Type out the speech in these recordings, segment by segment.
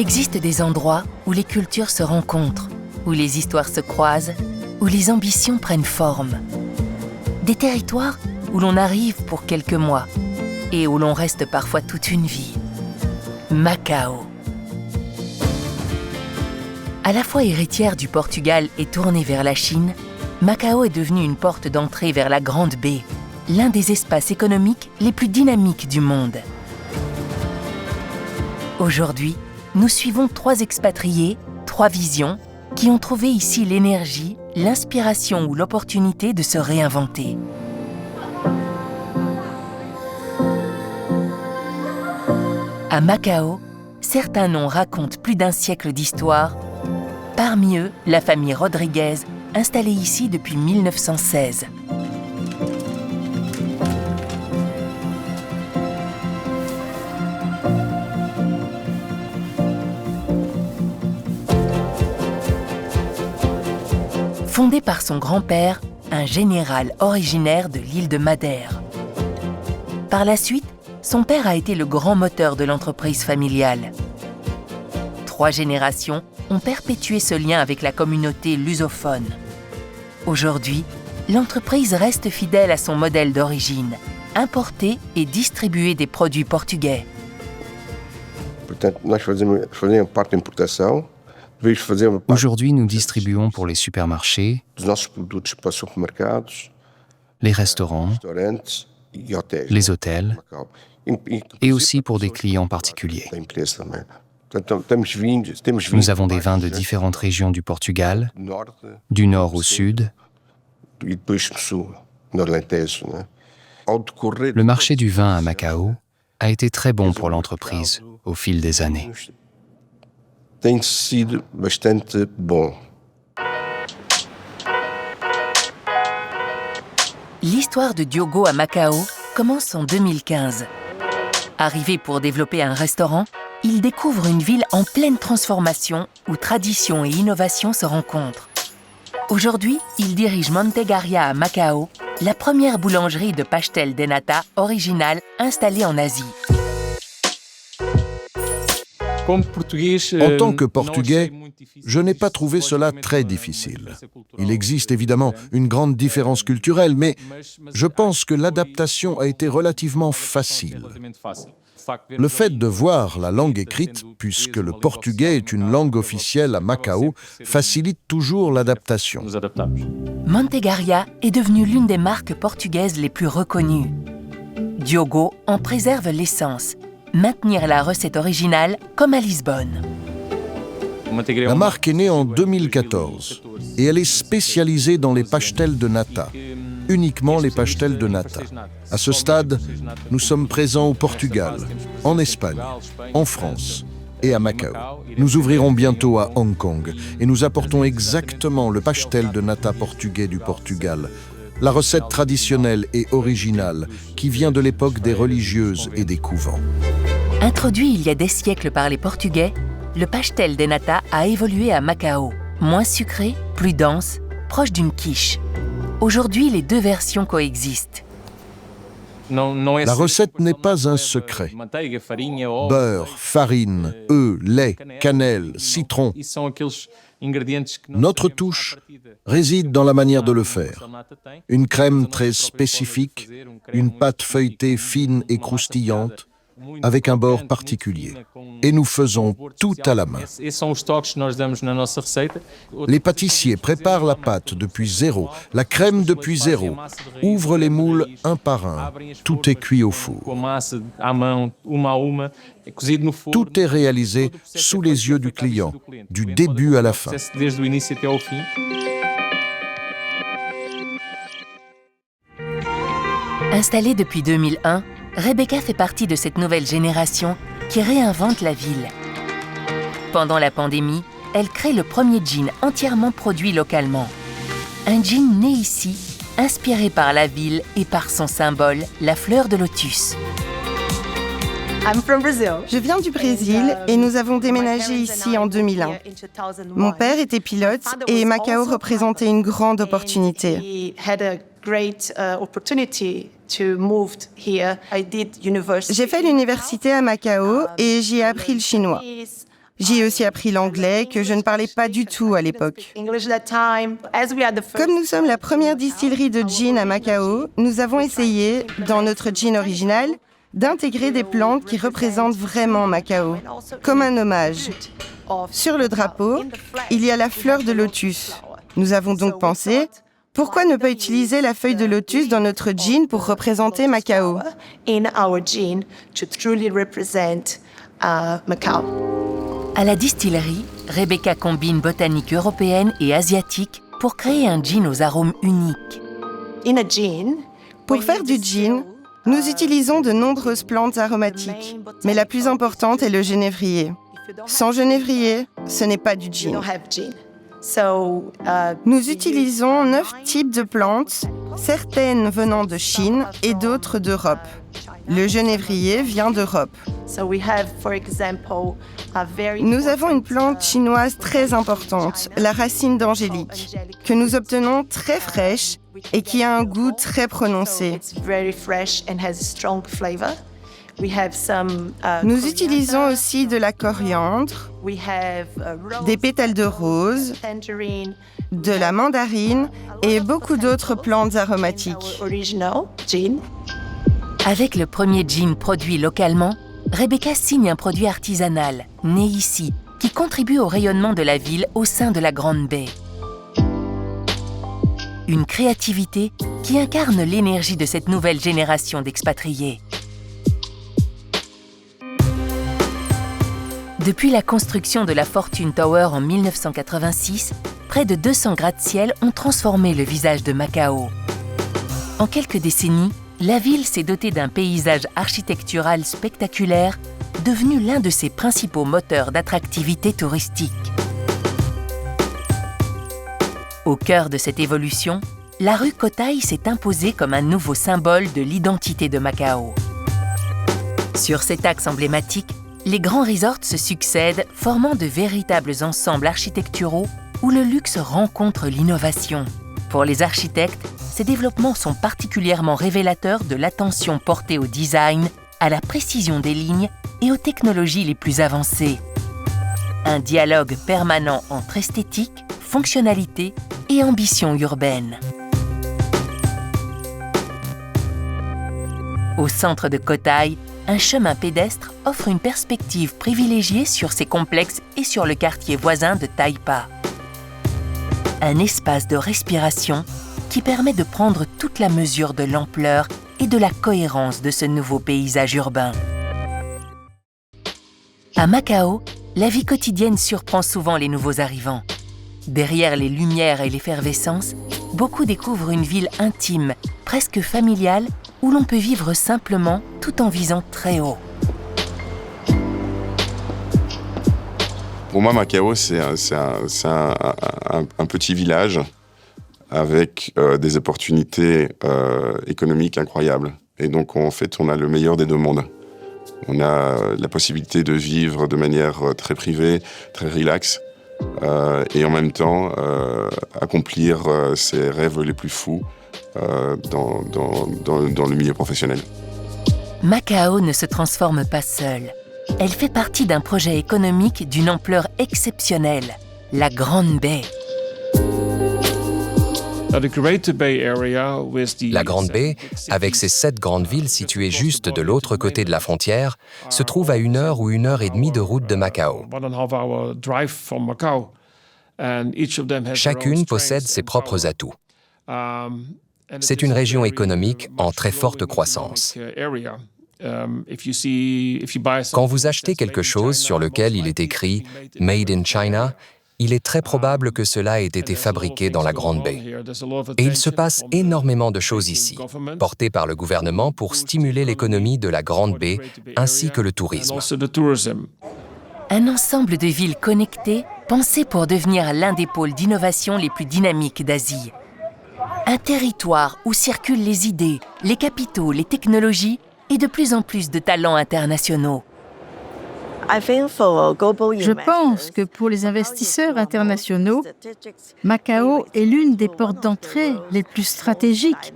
existe des endroits où les cultures se rencontrent, où les histoires se croisent, où les ambitions prennent forme. Des territoires où l'on arrive pour quelques mois et où l'on reste parfois toute une vie. Macao. À la fois héritière du Portugal et tournée vers la Chine, Macao est devenue une porte d'entrée vers la Grande Baie, l'un des espaces économiques les plus dynamiques du monde. Aujourd'hui, nous suivons 3 expatriés, 3 visions, qui ont trouvé ici l'énergie, l'inspiration ou l'opportunité de se réinventer. À Macao, certains noms racontent plus d'un siècle d'histoire. Parmi eux, la famille Rodriguez, installée ici depuis 1916. Fondée par son grand-père, un général originaire de l'île de Madère. Par la suite, son père a été le grand moteur de l'entreprise familiale. 3 générations ont perpétué ce lien avec la communauté lusophone. Aujourd'hui, l'entreprise reste fidèle à son modèle d'origine, importer et distribuer des produits portugais. Aujourd'hui, nous distribuons pour les supermarchés, les restaurants, les hôtels et aussi pour des clients particuliers. Nous avons des vins de différentes régions du Portugal, du nord au sud. Le marché du vin à Macao a été très bon pour l'entreprise au fil des années. L'histoire de Diogo à Macao commence en 2015. Arrivé pour développer un restaurant, il découvre une ville en pleine transformation où tradition et innovation se rencontrent. Aujourd'hui, il dirige Mantegaria à Macao, la première boulangerie de pastel de nata originale installée en Asie. En tant que Portugais, je n'ai pas trouvé cela très difficile. Il existe évidemment une grande différence culturelle, mais je pense que l'adaptation a été relativement facile. Le fait de voir la langue écrite, puisque le portugais est une langue officielle à Macao, facilite toujours l'adaptation. Mantegaria est devenue l'une des marques portugaises les plus reconnues. Diogo en préserve l'essence, maintenir la recette originale comme à Lisbonne. La marque est née en 2014 et elle est spécialisée dans les pastels de nata, uniquement les pastels de nata. À ce stade, nous sommes présents au Portugal, en Espagne, en France et à Macao. Nous ouvrirons bientôt à Hong Kong et nous apportons exactement le pastel de nata portugais du Portugal, la recette traditionnelle et originale qui vient de l'époque des religieuses et des couvents. Introduit il y a des siècles par les Portugais, le pastel de nata a évolué à Macao. Moins sucré, plus dense, proche d'une quiche. Aujourd'hui, les 2 versions coexistent. La recette n'est pas un secret. Beurre, farine, œufs, lait, cannelle, citron. Notre touche réside dans la manière de le faire. Une crème très spécifique, une pâte feuilletée fine et croustillante, avec un bord particulier. Et nous faisons tout à la main. Les pâtissiers préparent la pâte depuis zéro, la crème depuis zéro, ouvrent les moules un par un. Tout est cuit au four. Tout est réalisé sous les yeux du client, du début à la fin. Installée depuis 2001, Rebecca fait partie de cette nouvelle génération qui réinvente la ville. Pendant la pandémie, elle crée le premier jean entièrement produit localement. Un jean né ici, inspiré par la ville et par son symbole, la fleur de lotus. Je viens du Brésil et nous avons déménagé ici en 2001. Mon père était pilote et Macao représentait une grande opportunité. J'ai fait l'université à Macao et j'y ai appris le chinois. J'y ai aussi appris l'anglais, que je ne parlais pas du tout à l'époque. Comme nous sommes la première distillerie de gin à Macao, nous avons essayé, dans notre gin original, d'intégrer des plantes qui représentent vraiment Macao, comme un hommage. Sur le drapeau, il y a la fleur de lotus. Nous avons donc pensé, pourquoi ne pas utiliser la feuille de lotus dans notre gin pour représenter Macao? À la distillerie, Rebecca combine botanique européenne et asiatique pour créer un gin aux arômes uniques. Pour faire du gin, nous utilisons de nombreuses plantes aromatiques, mais la plus importante est le genévrier. Sans genévrier, ce n'est pas du gin. Nous utilisons 9 types de plantes, certaines venant de Chine et d'autres d'Europe. Le genévrier vient d'Europe. Nous avons une plante chinoise très importante, la racine d'angélique, que nous obtenons très fraîche et qui a un goût très prononcé. Nous utilisons aussi de la coriandre, des pétales de rose, de la mandarine et beaucoup d'autres plantes aromatiques. Avec le premier gin produit localement, Rebecca signe un produit artisanal, né ici, qui contribue au rayonnement de la ville au sein de la Grande Baie. Une créativité qui incarne l'énergie de cette nouvelle génération d'expatriés. Depuis la construction de la Fortune Tower en 1986, près de 200 gratte-ciel ont transformé le visage de Macao. En quelques décennies, la ville s'est dotée d'un paysage architectural spectaculaire, devenu l'un de ses principaux moteurs d'attractivité touristique. Au cœur de cette évolution, la rue Cotai s'est imposée comme un nouveau symbole de l'identité de Macao. Sur cet axe emblématique, les grands resorts se succèdent, formant de véritables ensembles architecturaux où le luxe rencontre l'innovation. Pour les architectes, ces développements sont particulièrement révélateurs de l'attention portée au design, à la précision des lignes et aux technologies les plus avancées. Un dialogue permanent entre esthétique, fonctionnalité et ambition urbaine. Au centre de Cotai, un chemin pédestre offre une perspective privilégiée sur ces complexes et sur le quartier voisin de Tai Pa. Un espace de respiration qui permet de prendre toute la mesure de l'ampleur et de la cohérence de ce nouveau paysage urbain. À Macao, la vie quotidienne surprend souvent les nouveaux arrivants. Derrière les lumières et l'effervescence, beaucoup découvrent une ville intime, presque familiale, où l'on peut vivre simplement tout en visant très haut. Pour moi, Macao, c'est un petit village avec des opportunités économiques incroyables. Et donc, en fait, on a le meilleur des deux mondes. On a la possibilité de vivre de manière très privée, très relaxe, et en même temps accomplir ses rêves les plus fous dans le milieu professionnel. Macao ne se transforme pas seule. Elle fait partie d'un projet économique d'une ampleur exceptionnelle, la Grande Baie. La Grande Baie, avec ses 7 grandes villes situées juste de l'autre côté de la frontière, se trouve à 1 heure ou 1 heure et demie de route de Macao. Chacune possède ses propres atouts. C'est une région économique en très forte croissance. Quand vous achetez quelque chose sur lequel il est écrit « Made in China », il est très probable que cela ait été fabriqué dans la Grande Baie. Et il se passe énormément de choses ici, portées par le gouvernement pour stimuler l'économie de la Grande Baie ainsi que le tourisme. Un ensemble de villes connectées, pensées pour devenir l'un des pôles d'innovation les plus dynamiques d'Asie. Un territoire où circulent les idées, les capitaux, les technologies et de plus en plus de talents internationaux. Je pense que pour les investisseurs internationaux, Macao est l'une des portes d'entrée les plus stratégiques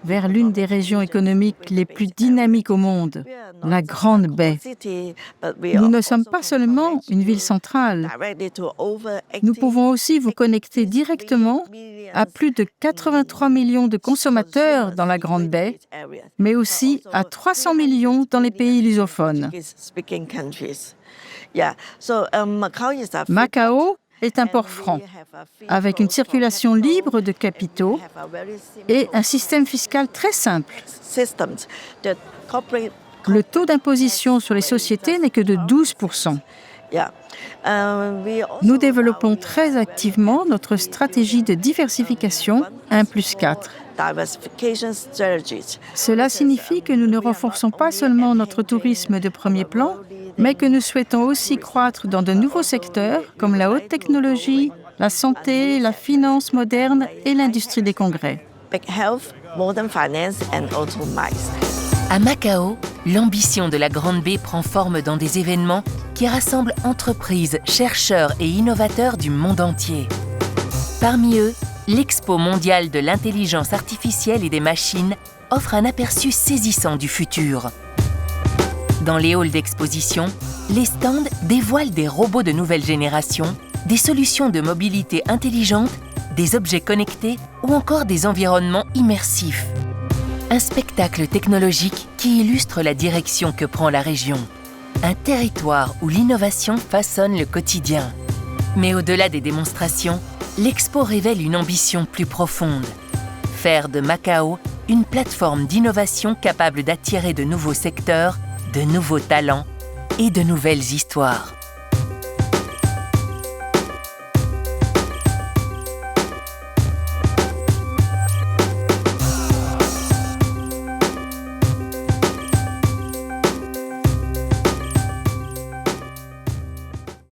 vers l'une des régions économiques les plus dynamiques au monde, la Grande Baie. Nous ne sommes pas seulement une ville centrale. Nous pouvons aussi vous connecter directement à plus de 83 millions de consommateurs dans la Grande Baie, mais aussi à 300 millions dans les pays lusophones. Macao est un port franc, avec une circulation libre de capitaux et un système fiscal très simple. Le taux d'imposition sur les sociétés n'est que de 12%. Nous développons très activement notre stratégie de diversification 1+4. Cela signifie que nous ne renforçons pas seulement notre tourisme de premier plan, mais que nous souhaitons aussi croître dans de nouveaux secteurs comme la haute technologie, la santé, la finance moderne et l'industrie des congrès. À Macao, l'ambition de la Grande Baie prend forme dans des événements qui rassemblent entreprises, chercheurs et innovateurs du monde entier. Parmi eux, l'Expo mondiale de l'intelligence artificielle et des machines offre un aperçu saisissant du futur. Dans les halls d'exposition, les stands dévoilent des robots de nouvelle génération, des solutions de mobilité intelligente, des objets connectés ou encore des environnements immersifs. Un spectacle technologique qui illustre la direction que prend la région. Un territoire où l'innovation façonne le quotidien. Mais au-delà des démonstrations, l'expo révèle une ambition plus profonde. Faire de Macao une plateforme d'innovation capable d'attirer de nouveaux secteurs, de nouveaux talents et de nouvelles histoires.